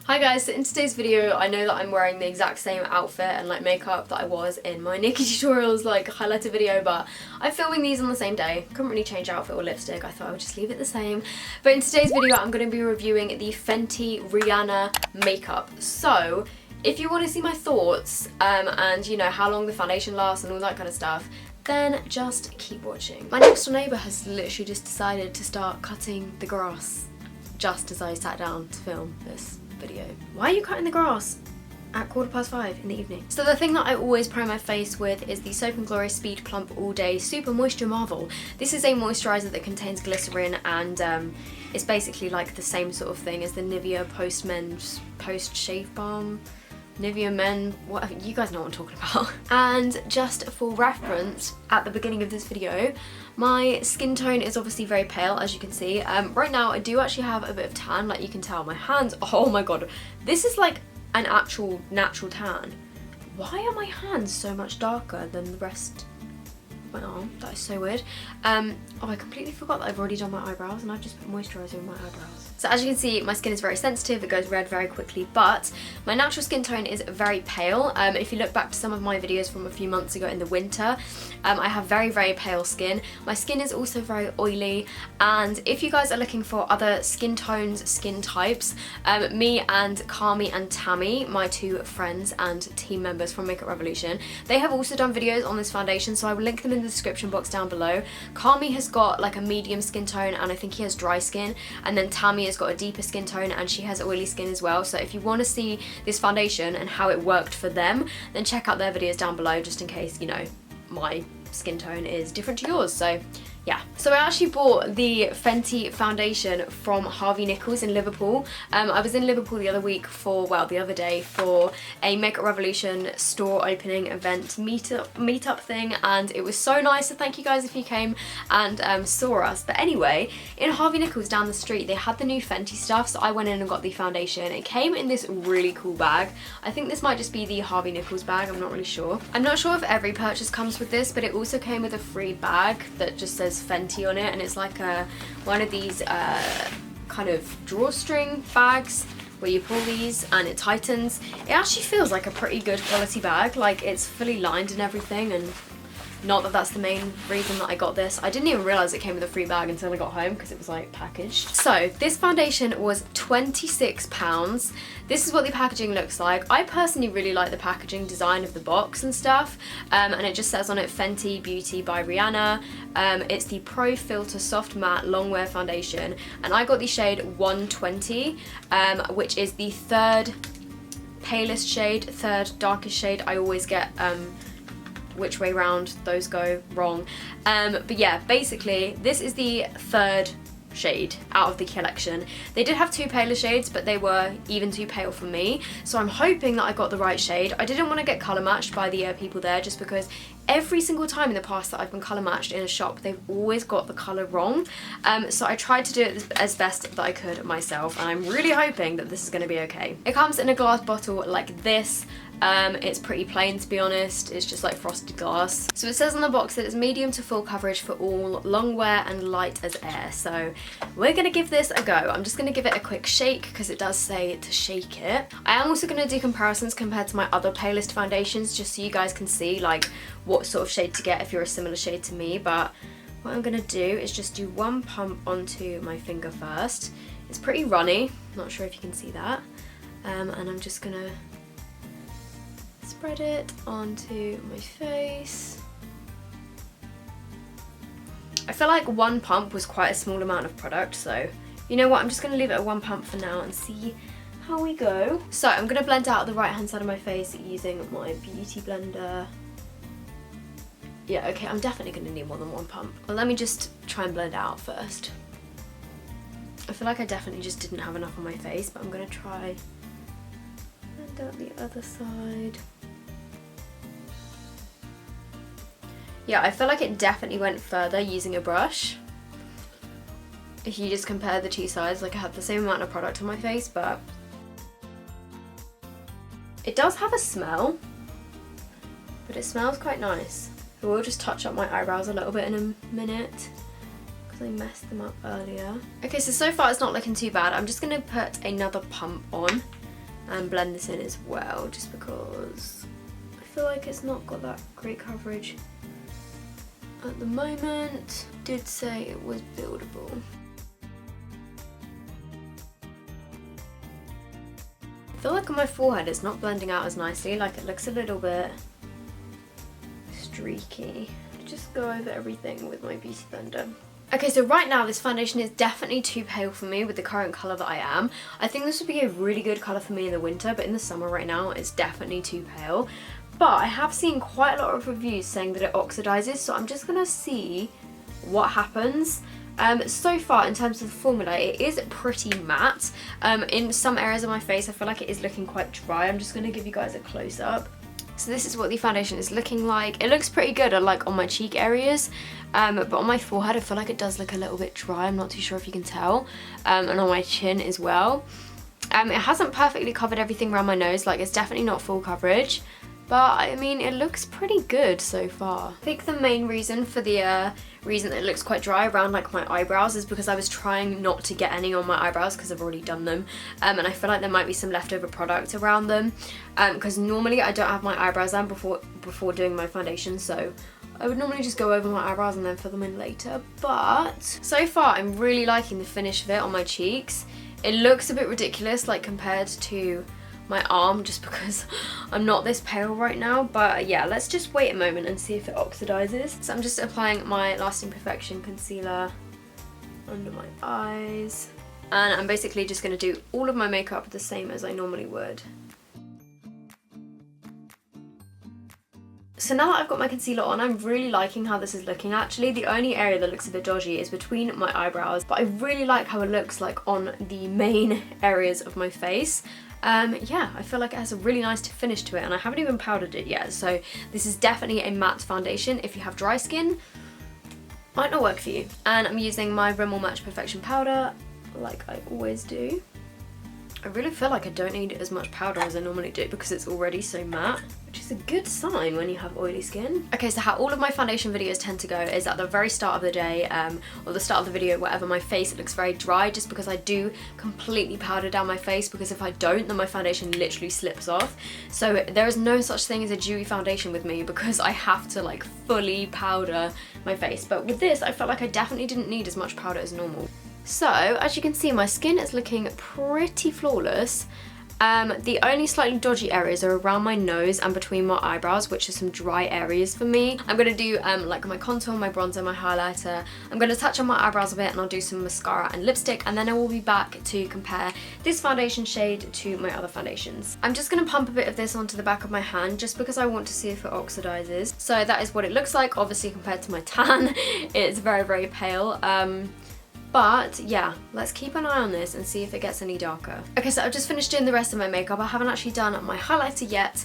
Hi guys, so in today's video I know that I'm wearing the exact same outfit and like makeup that I was in my Nikkie tutorials like highlighter video, but I'm filming these on the same day. Couldn't really change outfit or lipstick, I thought I would just leave it the same. But in today's video I'm going to be reviewing the Fenty Rihanna makeup. So if you want to see my thoughts and you know how long the foundation lasts and all that kind of stuff, then just keep watching. My next door neighbour has literally just decided to start cutting the grass just as I sat down to film this video. Why are you cutting the grass at 5:15 in the evening? So the thing that I always prime my face with is the Soap & Glory Speed Plump All Day Super Moisture Marvel. This is a moisturiser that contains glycerin and it's basically like the same sort of thing as the Nivea Post Shave Balm. Nivea Men, whatever, you guys know what I'm talking about. And just for reference, at the beginning of this video, my skin tone is obviously very pale, as you can see. Right now, I do actually have a bit of tan, like you can tell. My hands, oh my god, this is like an actual natural tan. Why are my hands so much darker than the rest of my arm? That is so weird. Oh, I completely forgot that I've already done my eyebrows and I've just put moisturiser in my eyebrows. So as you can see, my skin is very sensitive, it goes red very quickly, but my natural skin tone is very pale. If you look back to some of my videos from a few months ago in the winter, I have very, very pale skin. My skin is also very oily, and if you guys are looking for other skin tones, skin types, me and Kami and Tammy, my two friends and team members from Makeup Revolution, they have also done videos on this foundation, so I will link them in the description box down below. Kami has got like a medium skin tone and I think he has dry skin, and then Tammy has got a deeper skin tone and she has oily skin as well. So if you want to see this foundation and how it worked for them, then check out their videos down below, just in case, you know, my skin tone is different to yours. So yeah, so I actually bought the Fenty foundation from Harvey Nichols in Liverpool. I was in Liverpool the other week for, well, the other day for a Makeup Revolution store opening event meetup thing, and it was so nice. So thank you guys if you came and saw us. But anyway, in Harvey Nichols down the street, they had the new Fenty stuff, so I went in and got the foundation. It came in this really cool bag. I think this might just be the Harvey Nichols bag, I'm not really sure. I'm not sure if every purchase comes with this, but it also came with a free bag that just says Fenty on it, and it's like one of these kind of drawstring bags where you pull these and it tightens. It actually feels like a pretty good quality bag, like it's fully lined and everything, and not that that's the main reason that I got this. I didn't even realise it came with a free bag until I got home because it was like packaged. So this foundation was £26. This is what the packaging looks like. I personally really like the packaging design of the box and stuff, and it just says on it Fenty Beauty by Rihanna. It's the Pro Filter Soft Matte Longwear Foundation, and I got the shade 120, which is the third palest shade, third darkest shade. I always get which way round those go wrong, but yeah, basically this is the third shade out of the collection. They did have two paler shades, but they were even too pale for me, so I'm hoping that I got the right shade. I didn't want to get colour matched by the people there, just because every single time in the past that I've been colour matched in a shop, they've always got the colour wrong. So I tried to do it as best that I could myself, and I'm really hoping that this is going to be okay. It comes in a glass bottle like this. It's pretty plain, to be honest. It's just like frosted glass. So it says on the box that it's medium to full coverage for all, long wear and light as air. So we're gonna give this a go. I'm just gonna give it a quick shake because it does say to shake it. I am also gonna do comparisons compared to my other palest foundations, just so you guys can see like what sort of shade to get if you're a similar shade to me. But what I'm gonna do is just do one pump onto my finger first. It's pretty runny, not sure if you can see that. And I'm just gonna spread it onto my face. I feel like one pump was quite a small amount of product, so you know what, I'm just going to leave it at one pump for now and see how we go. So I'm going to blend out the right hand side of my face using my beauty blender. Yeah, okay, I'm definitely going to need more than one pump. Well, let me just try and blend it out first. I feel like I definitely just didn't have enough on my face, but I'm going to try blend out the other side. Yeah, I feel like it definitely went further using a brush. If you just compare the two sides, like I have the same amount of product on my face, but it does have a smell, but it smells quite nice. I will just touch up my eyebrows a little bit in a minute because I messed them up earlier. Okay, so far it's not looking too bad. I'm just going to put another pump on and blend this in as well, just because I feel like it's not got that great coverage at the moment. Did say it was buildable. I feel like on my forehead it's not blending out as nicely, like it looks a little bit streaky. Just go over everything with my beauty blender. Okay, so right now this foundation is definitely too pale for me with the current colour that I am. I think this would be a really good colour for me in the winter, but in the summer right now it's definitely too pale. But I have seen quite a lot of reviews saying that it oxidizes, so I'm just gonna see what happens. So far in terms of the formula, it is pretty matte. In some areas of my face I feel like it is looking quite dry. I'm just gonna give you guys a close-up. So this is what the foundation is looking like. It looks pretty good like on my cheek areas, but on my forehead I feel like it does look a little bit dry. I'm not too sure if you can tell, and on my chin as well. It hasn't perfectly covered everything around my nose, like it's definitely not full coverage, but I mean it looks pretty good so far. I think the main reason for the reason that it looks quite dry around like my eyebrows is because I was trying not to get any on my eyebrows because I've already done them, and I feel like there might be some leftover product around them, because normally I don't have my eyebrows done before doing my foundation, so I would normally just go over my eyebrows and then fill them in later. But so far I'm really liking the finish of it on my cheeks. It looks a bit ridiculous like compared to my arm, just because I'm not this pale right now, but yeah, let's just wait a moment and see if it oxidizes. So I'm just applying my Lasting Perfection concealer under my eyes, and I'm basically just going to do all of my makeup the same as I normally would. So now that I've got my concealer on, I'm really liking how this is looking actually. The only area that looks a bit dodgy is between my eyebrows, but I really like how it looks like on the main areas of my face. Yeah, I feel like it has a really nice finish to it, and I haven't even powdered it yet, so this is definitely a matte foundation. If you have dry skin, might not work for you. And I'm using my Rimmel Match Perfection powder, like I always do. I really feel like I don't need as much powder as I normally do because it's already so matte, which is a good sign when you have oily skin. Okay, so how all of my foundation videos tend to go is at the very start of the day, or the start of the video, whatever, my face looks very dry just because I do completely powder down my face, because if I don't, then my foundation literally slips off. So there is no such thing as a dewy foundation with me because I have to like fully powder my face. But with this, I felt like I definitely didn't need as much powder as normal. So, as you can see, my skin is looking pretty flawless. The only slightly dodgy areas are around my nose and between my eyebrows, which are some dry areas for me. I'm going to do like my contour, my bronzer, my highlighter. I'm going to touch on my eyebrows a bit, and I'll do some mascara and lipstick, and then I will be back to compare this foundation shade to my other foundations. I'm just going to pump a bit of this onto the back of my hand just because I want to see if it oxidizes. So that is what it looks like. Obviously compared to my tan, it's very, very pale. But yeah, let's keep an eye on this and see if it gets any darker. Okay, so I've just finished doing the rest of my makeup. I haven't actually done my highlighter yet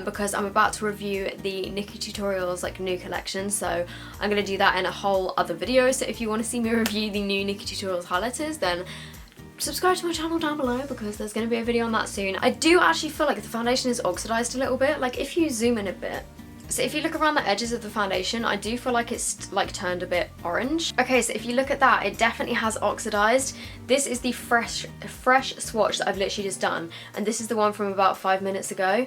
because I'm about to review the Nikkie Tutorials like new collection, so I'm going to do that in a whole other video. So if you want to see me review the new Nikkie Tutorials highlighters, then subscribe to my channel down below because there's going to be a video on that soon. I do actually feel like the foundation is oxidized a little bit. Like if you zoom in a bit, so if you look around the edges of the foundation, I do feel like it's like turned a bit orange. Okay, so if you look at that, it definitely has oxidized. This is the fresh swatch that I've literally just done, and this is the one from about 5 minutes ago,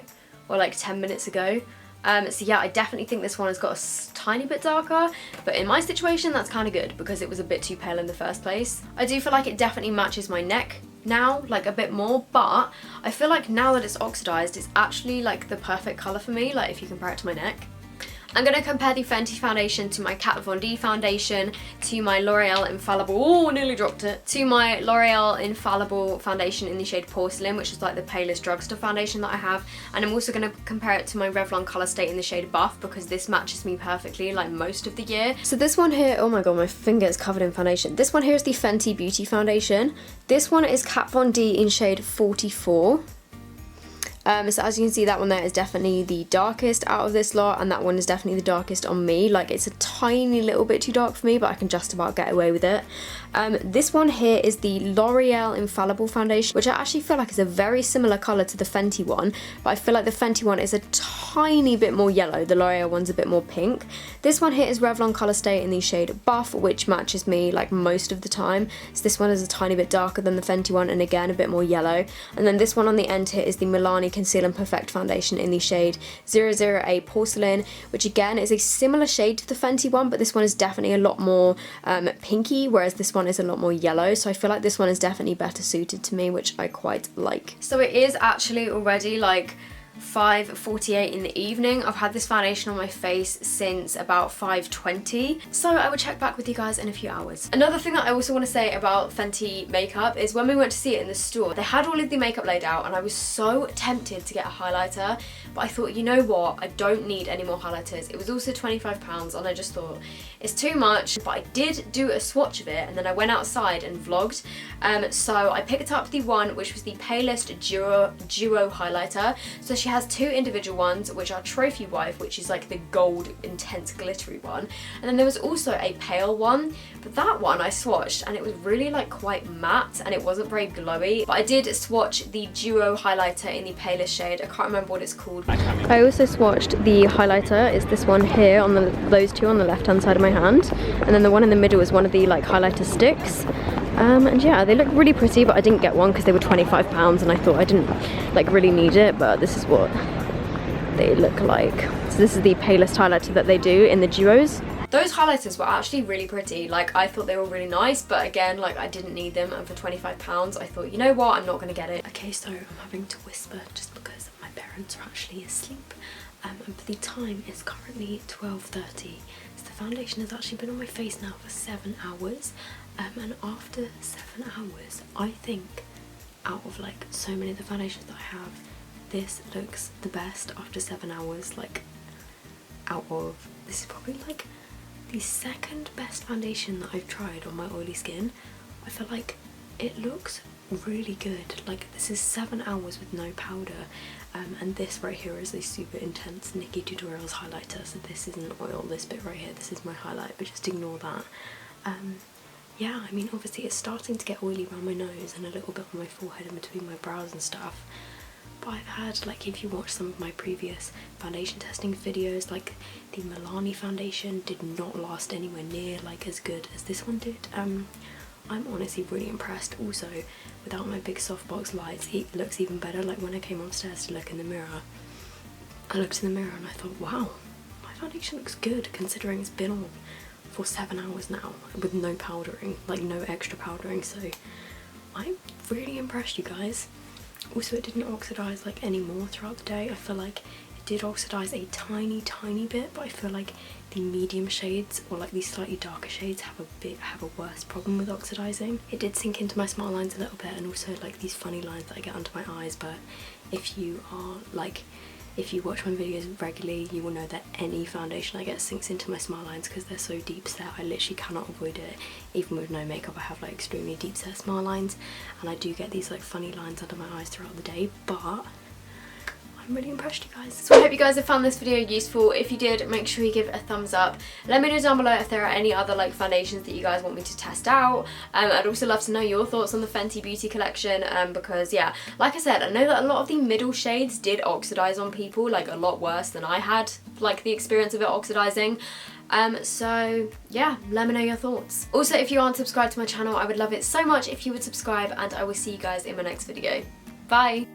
or like 10 minutes ago. So yeah, I definitely think this one has got a tiny bit darker, but in my situation that's kind of good because it was a bit too pale in the first place. I do feel like it definitely matches my neck now, like a bit more, but I feel like now that it's oxidized, it's actually like the perfect color for me, like if you compare it to my neck. I'm going to compare the Fenty foundation to my Kat Von D foundation, to my L'Oreal Infallible, oh nearly dropped it, to my L'Oreal Infallible foundation in the shade Porcelain, which is like the palest drugstore foundation that I have, and I'm also going to compare it to my Revlon Colour State in the shade Buff because this matches me perfectly like most of the year. So this one here, oh my god, my finger is covered in foundation. This one here is the Fenty Beauty foundation. This one is Kat Von D in shade 44. So as you can see, that one there is definitely the darkest out of this lot, and that one is definitely the darkest on me. Like, it's a tiny little bit too dark for me, but I can just about get away with it. This one here is the L'Oreal Infallible Foundation, which I actually feel like is a very similar colour to the Fenty one, but I feel like the Fenty one is a tiny bit more yellow. The L'Oreal one's a bit more pink. This one here is Revlon Colour Stay in the shade Buff, which matches me like most of the time. So this one is a tiny bit darker than the Fenty one, and again a bit more yellow. And then this one on the end here is the Milani Conceal and Perfect Foundation in the shade 008 Porcelain, which again is a similar shade to the Fenty one, but this one is definitely a lot more pinky, whereas this one is a lot more yellow. So I feel like this one is definitely better suited to me, which I quite like. So it is actually already like 5:48 in the evening. I've had this foundation on my face since about 5:20, so I will check back with you guys in a few hours. Another thing that I also want to say about Fenty makeup is when we went to see it in the store, they had all of the makeup laid out, and I was so tempted to get a highlighter, but I thought, you know what, I don't need any more highlighters. It was also £25, and I just thought it's too much, but I did do a swatch of it, and then I went outside and vlogged. So I picked up the one which was the palest duo highlighter. So she has two individual ones, which are Trophy Wife, which is like the gold intense glittery one, and then there was also a pale one, but that one I swatched and it was really like quite matte and it wasn't very glowy. But I did swatch the duo highlighter in the palest shade. I can't remember what it's called. I also swatched the highlighter, is this one here on those two on the left hand side of my hand, and then the one in the middle is one of the like highlighter sticks. And yeah, they look really pretty, but I didn't get one because they were £25 and I thought I didn't like really need it, but this is what they look like. So this is the palest highlighter that they do in the duos. Those highlighters were actually really pretty. Like, I thought they were really nice, but again, like, I didn't need them, and for £25 I thought, you know what, I'm not gonna get it. Okay, so I'm having to whisper just because my parents are actually asleep, and the time is currently 12:30. So the foundation has actually been on my face now for 7 hours. And after 7 hours, I think out of like so many of the foundations that I have, this looks the best after 7 hours. Like, this is probably like the second best foundation that I've tried on my oily skin. I feel like it looks really good. Like, this is 7 hours with no powder, and this right here is a super intense Nikkie Tutorials highlighter. So this isn't oil, this bit right here, this is my highlight, but just ignore that. Yeah, I mean, obviously it's starting to get oily around my nose and a little bit on my forehead and between my brows and stuff. But I've had, like, if you watch some of my previous foundation testing videos, like the Milani foundation did not last anywhere near like as good as this one did. I'm honestly really impressed. Also, without my big softbox lights, it looks even better. Like, when I came upstairs to look in the mirror, I looked in the mirror and I thought, wow, my foundation looks good considering it's been on for 7 hours now with no powdering, like no extra powdering. So I'm really impressed, you guys. Also, it didn't oxidize like any more throughout the day. I feel like it did oxidize a tiny bit, but I feel like the medium shades or like these slightly darker shades have a worse problem with oxidizing. It did sink into my smile lines a little bit, and also like these funny lines that I get under my eyes. But if you watch my videos regularly, you will know that any foundation I get sinks into my smile lines because they're so deep set. I literally cannot avoid it. Even with no makeup, I have like extremely deep set smile lines, and I do get these like funny lines under my eyes throughout the day, but I'm really impressed, you guys. So I hope you guys have found this video useful. If you did, make sure you give it a thumbs up. Let me know down below if there are any other like foundations that you guys want me to test out. I'd also love to know your thoughts on the Fenty Beauty collection, because yeah, like I said, I know that a lot of the middle shades did oxidize on people, like a lot worse than I had like the experience of it oxidizing. So yeah, let me know your thoughts. Also, if you aren't subscribed to my channel, I would love it so much if you would subscribe, and I will see you guys in my next video. Bye!